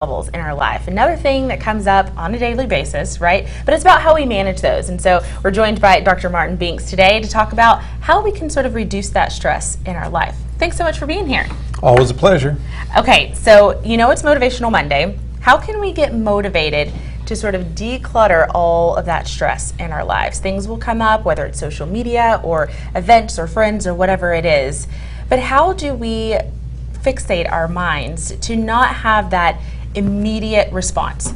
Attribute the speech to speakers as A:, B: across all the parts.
A: bubbles in our life. Another thing that comes up on a daily basis, right? But it's about how we manage those. And so we're joined by Dr. Martin Binks today to talk about how we can sort of reduce that stress in our life. Thanks so much for being here.
B: Always a pleasure.
A: Okay, so you know it's Motivational Monday. How can we get motivated to sort of declutter all of that stress in our lives? Things will come up, whether it's social media or events or friends or whatever it is. But how do we fixate our minds to not have that immediate response?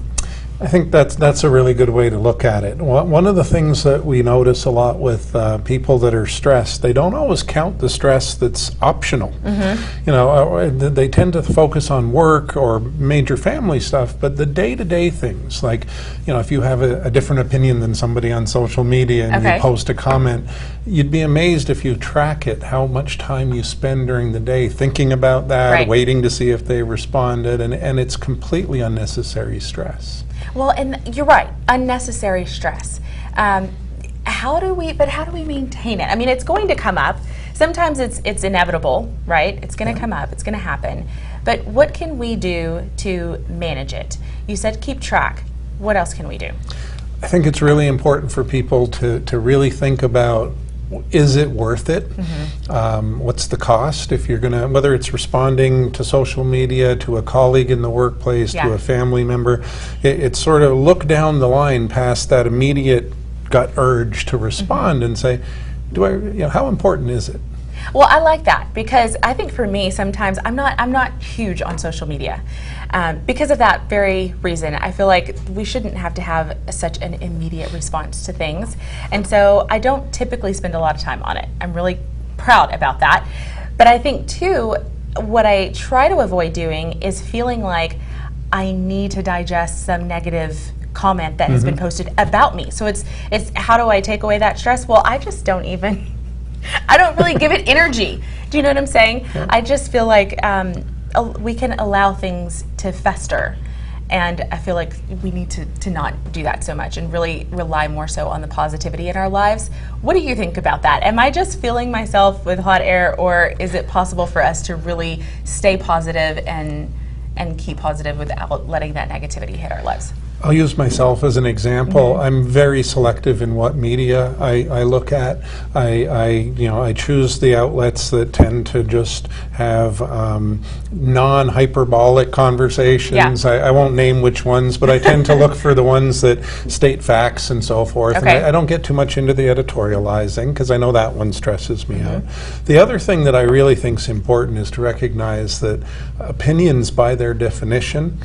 B: I think that's a really good way to look at it. One of the things that we notice a lot with people that are stressed, they don't always count the stress that's optional. You know, they tend to focus on work or major family stuff, but the day-to-day things, like, you know, if you have a different opinion than somebody on social media and you post a comment, you'd be amazed if you track it, how much time you spend during the day thinking about that, waiting to see if they responded, and it's completely unnecessary stress.
A: Well, and you're right, unnecessary stress. How do we maintain it? I mean, it's going to come up. Sometimes it's inevitable, right? It's going to come up, it's going to happen. But what can we do to manage it? You said keep track. What else can we do?
B: I think it's really important for people to really think about, is it worth it? What's the cost if you're gonna, whether it's responding to social media, to a colleague in the workplace, to a family member, it's sort of look down the line past that immediate gut urge to respond and say, how important is it?
A: Well, I like that, because I think for me sometimes I'm not huge on social media. Because of that very reason, I feel like we shouldn't have to have such an immediate response to things. And so I don't typically spend a lot of time on it. I'm really proud about that. But I think too, what I try to avoid doing is feeling like I need to digest some negative comment that has been posted about me. So it's how do I take away that stress? Well, I just don't even, I don't really give it energy. Do you know what I'm saying? Yeah. I just feel like we can allow things to fester, and I feel like we need to not do that so much and really rely more so on the positivity in our lives. What do you think about that? Am I just filling myself with hot air, or is it possible for us to really stay positive and keep positive without letting that negativity hit our lives?
B: I'll use myself as an example. I'm very selective in what media I look at. I choose the outlets that tend to just have non-hyperbolic conversations. I won't name which ones, but I tend to look for the ones that state facts and so forth. And I don't get too much into the editorializing, because I know that one stresses me out. The other thing that I really think is important is to recognize that opinions, by their definition,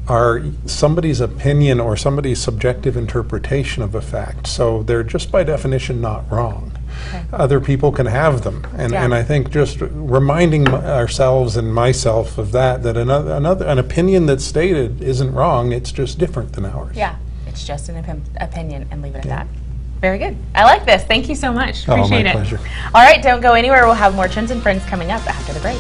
B: are somebody's opinion or somebody's subjective interpretation of a fact. So they're just by definition not wrong. Other people can have them. And I think just reminding ourselves and myself of that an opinion that's stated isn't wrong, it's just different than ours.
A: Yeah, it's just an opinion, and leave it at that. Very good. I like this. Thank you so much. Appreciate it.
B: My pleasure.
A: All right, don't go anywhere. We'll have more Trends and Friends coming up after the break.